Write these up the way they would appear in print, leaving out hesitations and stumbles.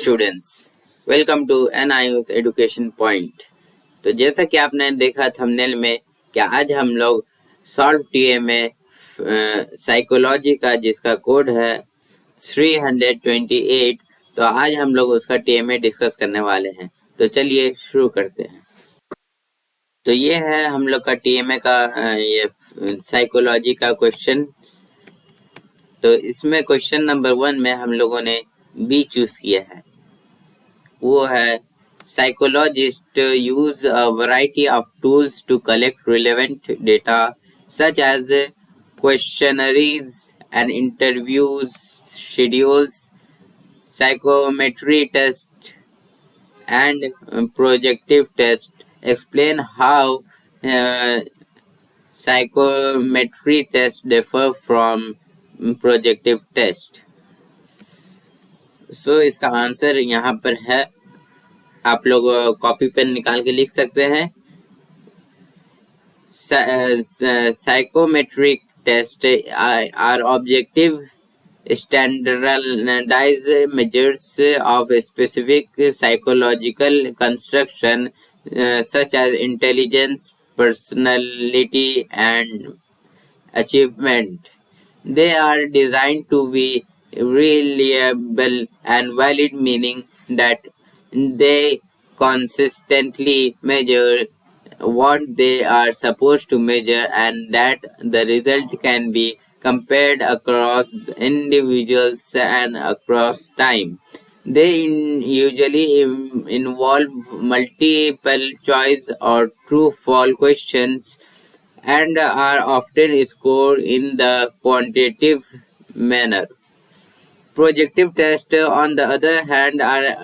Students, welcome to Nios education point. तो जैसा कि आपने देखा थंबनेल में कि आज हम लोग सॉल्व TMA साइकोलॉजी का जिसका कोड है 328, तो आज हम लोग उसका TMA डिस्कस करने वाले हैं। तो चलिए शुरू करते हैं। तो ये है हम लोग का TMA का ये साइकोलॉजी का क्वेश्चन। तो इसमें क्वेश्चन नंबर 1 में हम लोगों ने बी चूज किया है। वो है psychologists use a variety of tools to collect relevant data such as questionnaires and interviews, schedules, psychometry tests, and projective tests. Explain how psychometry tests differ from projective tests. So इसका answer यहाँ पर है, आप लोग copy pen निकाल के लिख सकते हैं। Psychometric test are objective standardized measures of specific psychological construction such as intelligence, personality, and achievement. They are designed to be reliable and valid, meaning that they consistently measure what they are supposed to measure and that the result can be compared across individuals and across time. They usually involve multiple choice or true-false questions and are often scored in the quantitative manner. Projective tests, on the other hand, are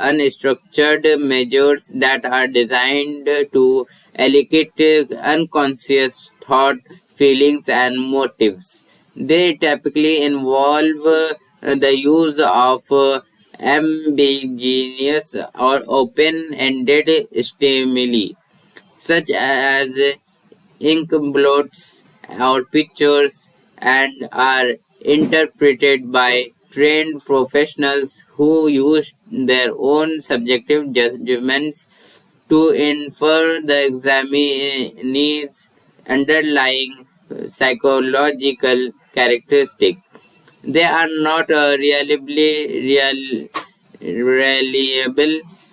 unstructured measures that are designed to elicit unconscious thought, feelings, and motives. They typically involve the use of ambiguous or open-ended stimuli, such as ink blots or pictures, and are interpreted by trained professionals who use their own subjective judgments to infer the examinee's underlying psychological characteristic. They are not reliable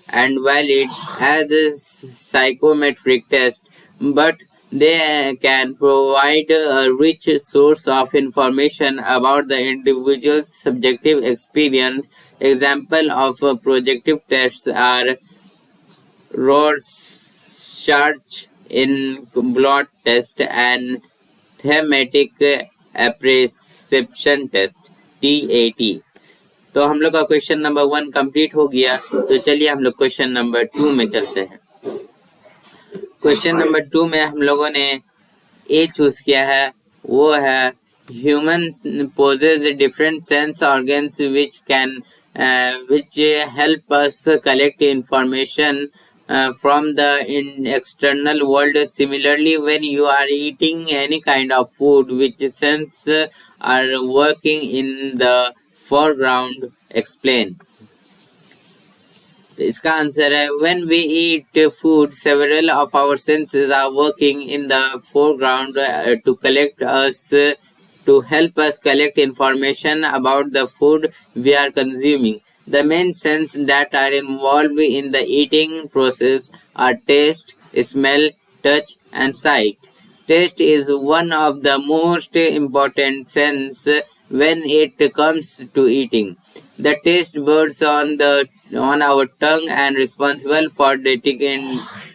and valid as a psychometric test, but they can provide a rich source of information about the individual's subjective experience. Examples of projective tests are Rorschach in blot test and thematic apperception test TAT। तो हम लोग का question number 1 complete हो गया। तो चलिए हम लोग क्वेश्चन नंबर 2 में चलते हैं। क्वेश्चन नंबर 2 में हम लोगों ने ए चूज किया है। वो है human possesses different sense organs which help us collect information from the external world. Similarly, when you are eating any kind of food, which sense are working in the foreground? Explain. इसका answer है when we eat food, several of our senses are working in the foreground to help us collect information about the food we are consuming. The main senses that are involved in the eating process are taste, smell, touch, and sight. Taste is one of the most important senses when it comes to eating. The taste buds on our tongue and responsible for detecting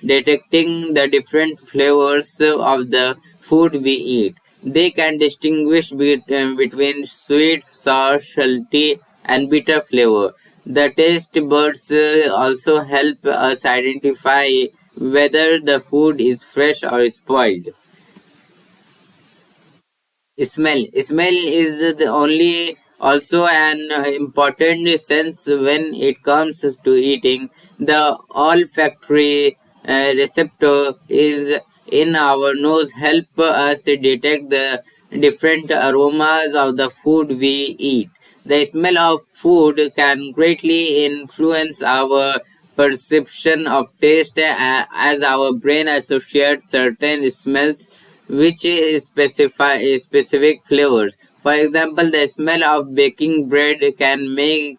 the different flavors of the food we eat. They can distinguish between sweet, sour, salty, and bitter flavor. The taste buds also help us identify whether the food is fresh or spoiled. Smell is the only also an important sense when it comes to eating. The olfactory receptor is in our nose help us detect the different aromas of the food we eat. The smell of food can greatly influence our perception of taste as our brain associates certain smells which specify specific flavors. For example, the smell of baking bread can make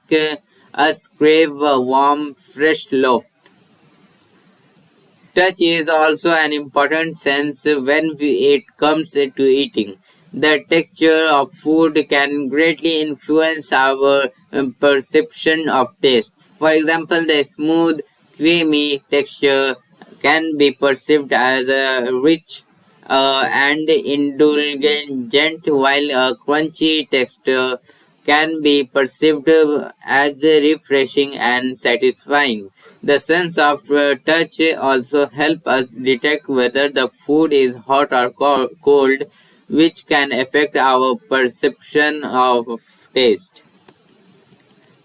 us crave a warm, fresh loaf. Touch is also an important sense when it comes to eating. The texture of food can greatly influence our perception of taste. For example, the smooth, creamy texture can be perceived as a rich and indulgent, while a crunchy texture can be perceived as refreshing and satisfying. The sense of touch also help us detect whether the food is hot or cold, which can affect our perception of taste.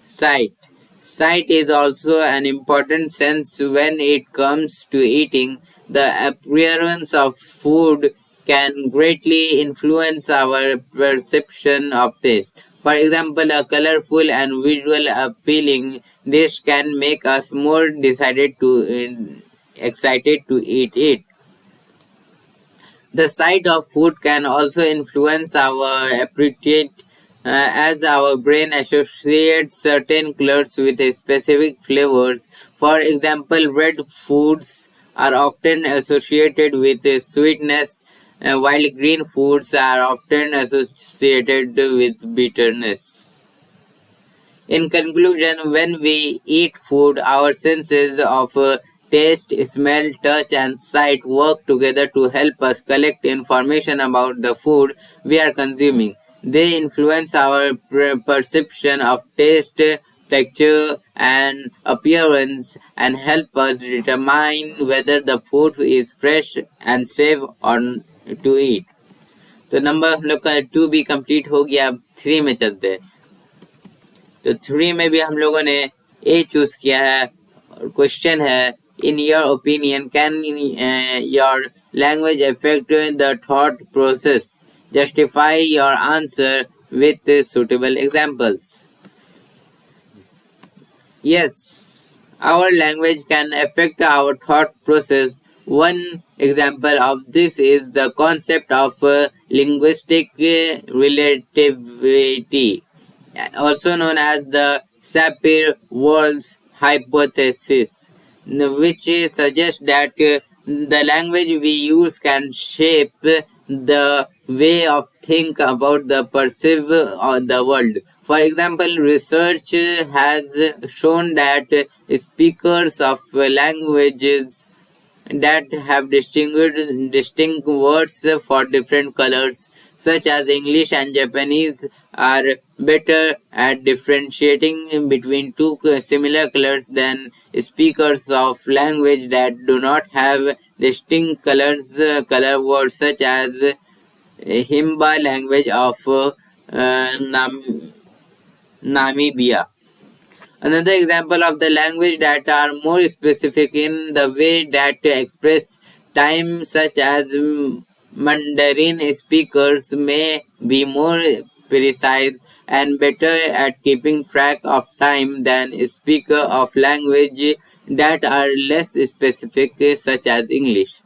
Sight. Sight is also an important sense when it comes to eating. The appearance of food can greatly influence our perception of taste. For example, a colorful and visual appealing dish can make us more excited to eat it. The sight of food can also influence our appetite as our brain associates certain colors with a specific flavors. For example, red foods are often associated with sweetness, while green foods are often associated with bitterness. In conclusion, when we eat food, our senses of taste, smell, touch, and sight work together to help us collect information about the food we are consuming. They influence our perception of taste, texture, and appearance and help us determine whether the food is fresh and safe or to eat. तो number हम लोग का 2 भी complete हो गया. अब 3 में चलते हैं. तो 3 में भी हम लोगों ने ए चूज किया है और क्वेश्चन है in your opinion can your language affect the thought process justify your answer with suitable examples. Yes, our language can affect our thought process. One example of this is the concept of linguistic relativity, also known as the Sapir-Whorf hypothesis, which suggests that the language we use can shape the way of think about the perceive the world. For example, research has shown that speakers of languages that have distinct words for different colors, such as English and Japanese, are better at differentiating between two similar colors than speakers of language that do not have distinct color words, such as Himba language of Namibia. Another example of the language that are more specific in the way that express time, such as Mandarin speakers may be more precise and better at keeping track of time than speakers of language that are less specific, such as English.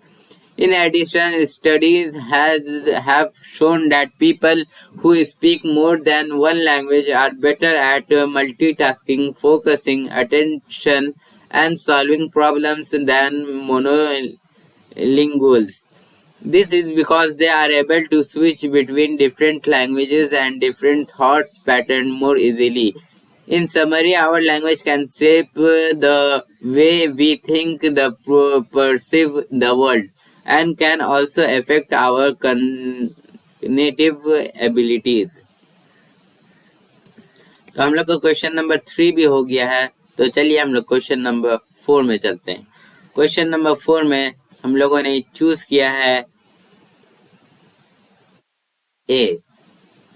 In addition, studies have shown that people who speak more than one language are better at multitasking, focusing attention, and solving problems than monolinguals. This is because they are able to switch between different languages and different thoughts patterns more easily. In summary, our language can shape the way we think, perceive the world, and can also affect our cognitive abilities. तो हम लोग का question number 3 भी हो गया है. तो चलिए हम लोग क्वेश्चन नंबर 4 में चलते हैं. क्वेश्चन नंबर 4 में हम लोगों ने चूज किया है ए.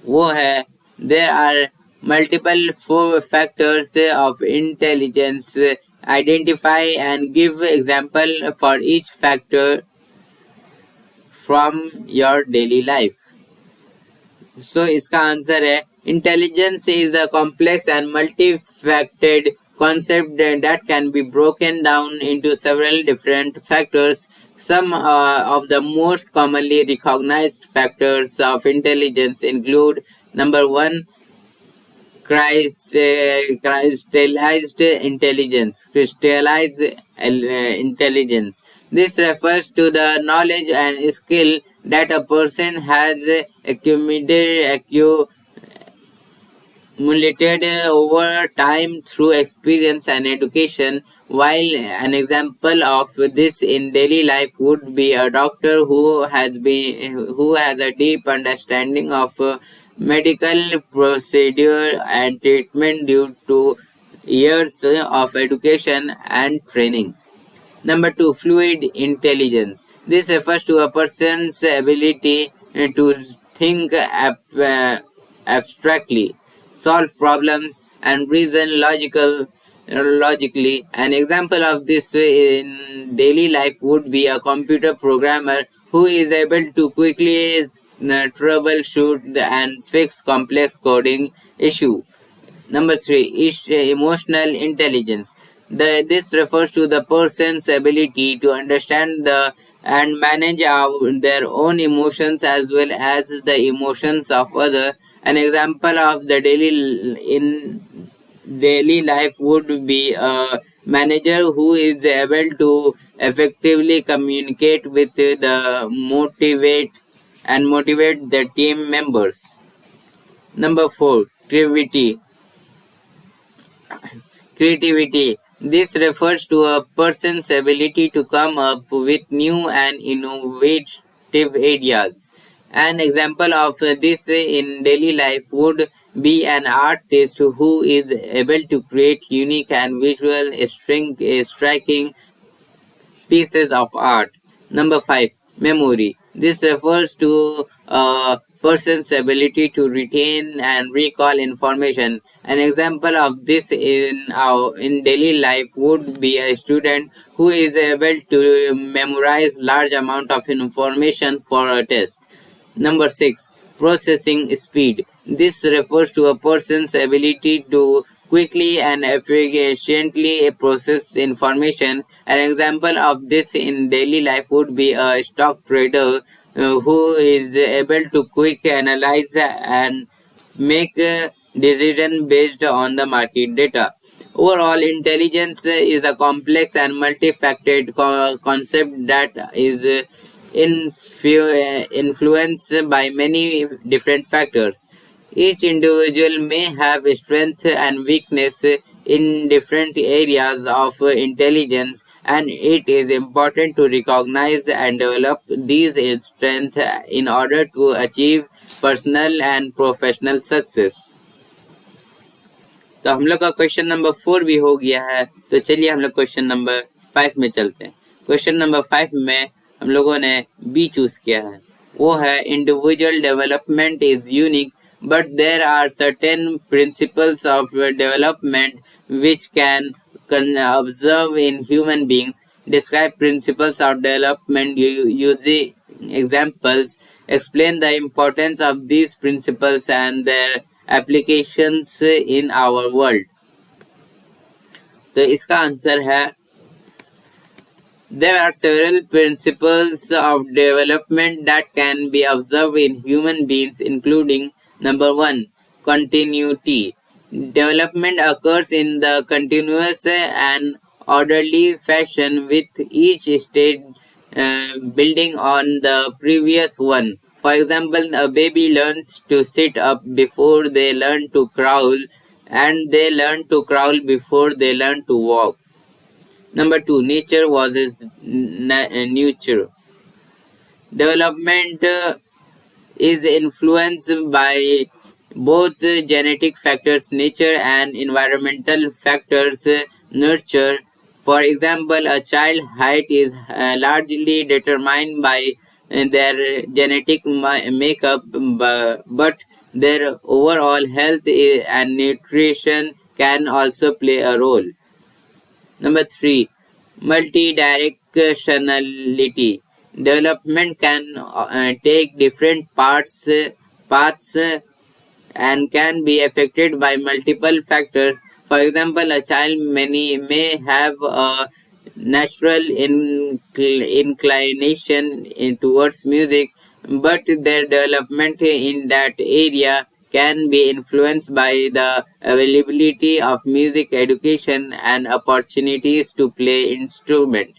वो है there are multiple factors of intelligence. Identify and give example for each factor from your daily life. So इसका आंसर है Intelligence is a complex and multifaceted concept that can be broken down into several different factors. Some of the most commonly recognized factors of intelligence include number one, crystallized intelligence. This refers to the knowledge and skill that a person has accumulated over time through experience and education. While an example of this in daily life would be a doctor who has a deep understanding of medical procedure and treatment due to years of education and training. Number two, fluid intelligence. This refers to a person's ability to think abstractly, solve problems, and reason logically. An example of this in daily life would be a computer programmer who is able to quickly troubleshoot and fix complex coding issue. Number three is emotional intelligence. This refers to the person's ability to understand and manage their own emotions as well as the emotions of others. An example of the daily life would be a manager who is able to effectively communicate with the motivate the team members. Number four, creativity. This refers to a person's ability to come up with new and innovative ideas. An example of this in daily life would be an artist who is able to create unique and striking pieces of art. Number 5. Memory. This refers to a person's ability to retain and recall information. An example of this in daily life would be a student who is able to memorize large amount of information for a test. Number 6. Processing speed. This refers to a person's ability to quickly and efficiently process information. An example of this in daily life would be a stock trader who is able to quick analyze and make a decision based on the market data. Overall, intelligence is a complex and multifaceted concept that is influenced by many different factors. Each individual may have strength and weakness in different areas of intelligence, and it is important to recognize and develop these strengths in order to achieve personal and professional success. तो हम लोग का question number 4 भी हो गया है। तो चलिए हम लोग क्वेश्चन नंबर 5 में चलते हैं। क्वेश्चन नंबर 5 में हम लोगों ने बी चूज किया है। वो है individual development is unique but there are certain principles of development which can observe in human beings. Describe principles of development using examples. Explain the importance of these principles and their applications in our world. तो इसका answer है there are several principles of development that can be observed in human beings, including number 1, continuity. Development occurs in the continuous and orderly fashion with each stage building on the previous one. For example, a baby learns to sit up before they learn to crawl, and they learn to crawl before they learn to walk. Number 2, nature versus nurture. Development is influenced by both genetic factors, nature, and environmental factors, nurture. For example, a child's height is largely determined by their genetic makeup, but their overall health and nutrition can also play a role. Number 3, multidirectionality. Development can take different paths and can be affected by multiple factors. For example, a child may have a natural inclination towards music, but their development in that area can be influenced by the availability of music education and opportunities to play instrument.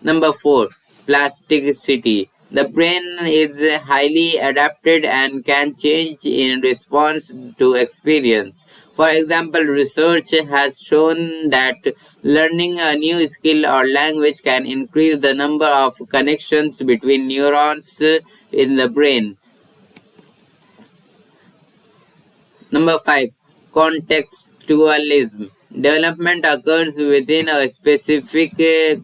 Number 4. Plasticity. The brain is highly adapted and can change in response to experience. For example, research has shown that learning a new skill or language can increase the number of connections between neurons in the brain. Number 5. Contextualism. Development occurs within a specific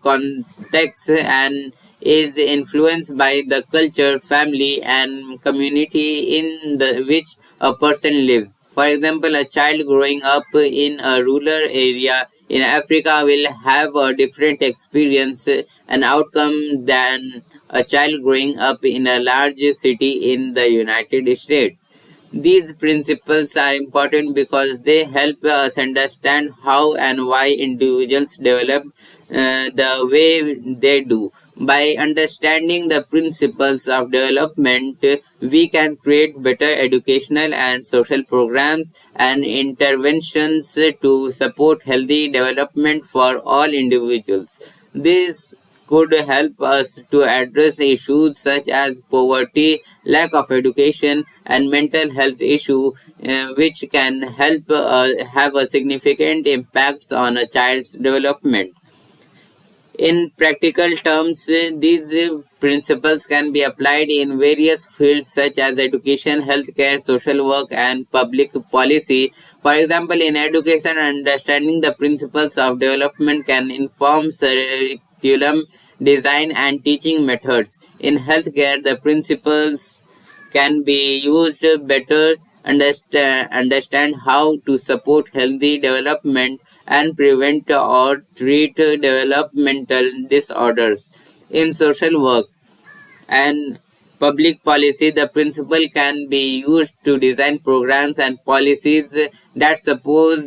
context and is influenced by the culture, family, and community in which a person lives. For example, a child growing up in a rural area in Africa will have a different experience and outcome than a child growing up in a large city in the United States. These principles are important because they help us understand how and why individuals develop the way they do. By understanding the principles of development, we can create better educational and social programs and interventions to support healthy development for all individuals. This could help us to address issues such as poverty, lack of education, and mental health issue, which can help have a significant impacts on a child's development. In practical terms, these principles can be applied in various fields such as education, healthcare, social work, and public policy. For example, in education, understanding the principles of development can inform curriculum design and teaching methods. In healthcare, the principles can be used better understand how to support healthy development and prevent or treat developmental disorders. In social work and public policy, the principle can be used to design programs and policies that support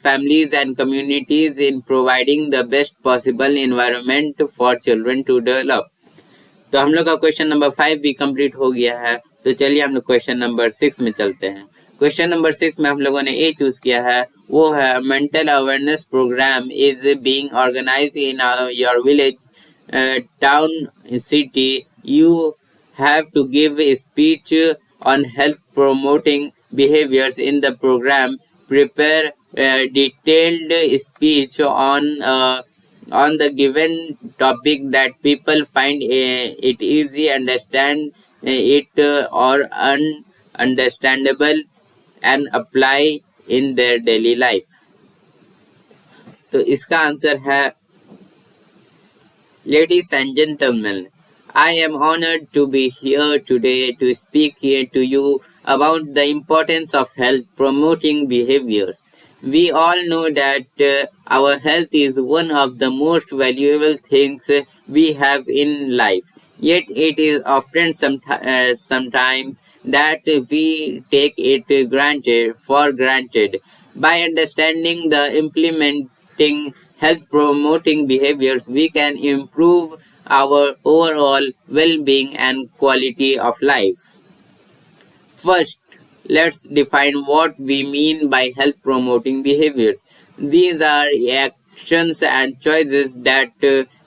families and communities in providing the best possible environment for children to develop. तो हम लोग का question number 5 भी complete हो गया है। तो चलिए हम लोग क्वेश्चन नंबर 6 में चलते हैं। क्वेश्चन नंबर 6 में हम लोगों ने ए चूज किया है, वो है mental awareness programme is being organised in your village, town, city. You have to give a speech on health promoting behaviors in the program. Prepare a detailed speech on the given topic that people find it easy understand it or ununderstandable and apply in their daily life. तो इसका answer है, ladies and gentlemen, I am honored to be here today to speak here to you about the importance of health promoting behaviors. We all know that our health is one of the most valuable things we have in life. Yet it is often sometimes that we take it for granted. By understanding the implementing health promoting behaviors, we can improve our overall well-being and quality of life. First, let's define what we mean by health promoting behaviors. These are actions and choices that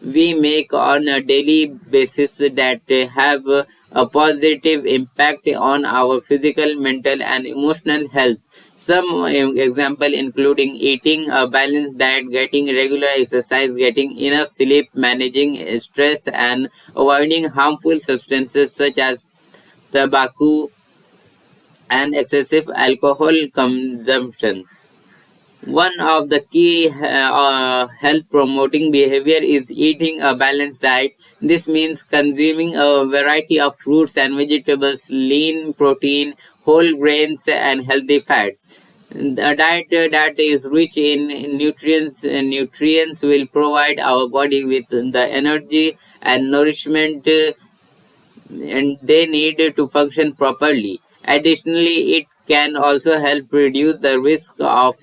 we make on a daily basis that have a positive impact on our physical, mental, and emotional health. Some example including eating a balanced diet, getting regular exercise, getting enough sleep, managing stress, and avoiding harmful substances such as tobacco and excessive alcohol consumption. One of the key health promoting behavior is eating a balanced diet. This means consuming a variety of fruits and vegetables, lean protein, whole grains, and healthy fats. A diet that is rich in nutrients will provide our body with the energy and nourishment and they need to function properly. Additionally, it can also help reduce the risk of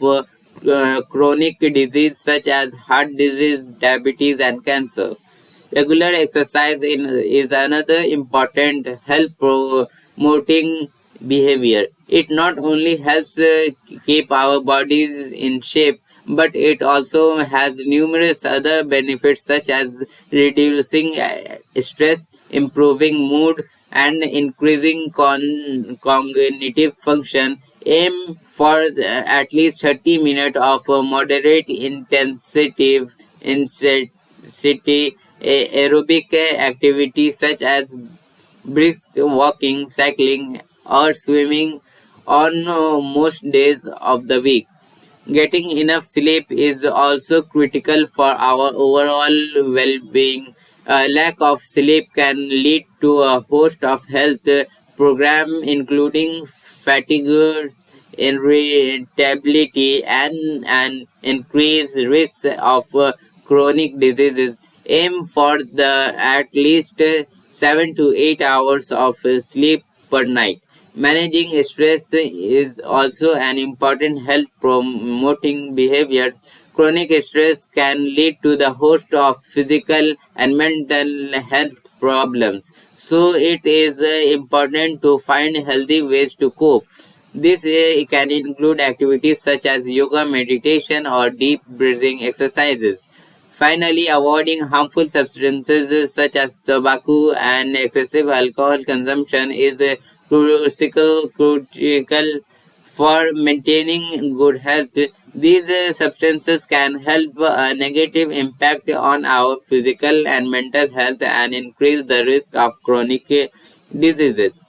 chronic disease such as heart disease, diabetes, and cancer. Regular exercise is another important health promoting behavior. It not only helps keep our bodies in shape, but it also has numerous other benefits such as reducing stress, improving mood, and increasing cognitive function. Aim for at least 30 minutes of moderate intensity aerobic activities such as brisk walking, cycling, or swimming on most days of the week. Getting enough sleep is also critical for our overall well being. Lack of sleep can lead to a host of health problems, including fatigue, irritability, and an increased risk of chronic diseases. Aim for the at least 7 to 8 hours of sleep per night. Managing stress is also an important health promoting behaviors. Chronic stress can lead to the host of physical and mental health problems. So it is important to find healthy ways to cope. This can include activities such as yoga, meditation, or deep breathing exercises. Finally, avoiding harmful substances such as tobacco and excessive alcohol consumption is critical for maintaining good health. These substances can help a negative impact on our physical and mental health and increase the risk of chronic diseases.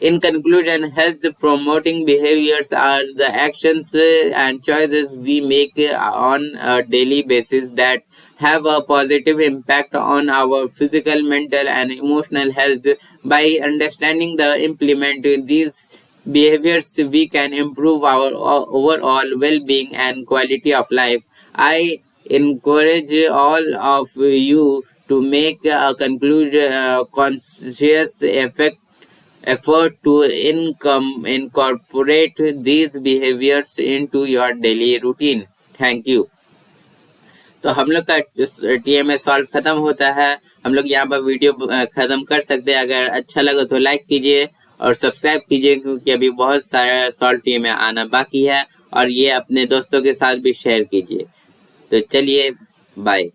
In conclusion, health promoting behaviors are the actions and choices we make on a daily basis that have a positive impact on our physical, mental, and emotional health. By understanding the implement these behaviors, we can improve our overall well-being and quality of life. I encourage all of you to make a conclusion conscious effort to incorporate these behaviors into your daily routine. Thank you. तो हम लोग का TMA solve खत्म होता है. हम लोग यहाँ पर वीडियो खत्म कर सकते हैं. अगर अच्छा लगा तो लाइक कीजिए और सब्सक्राइब कीजिए, क्योंकि अभी बहुत सारा सॉल्व TMA आना बाकी है, और ये अपने दोस्तों के साथ भी शेयर कीजिए. तो चलिए, बाय.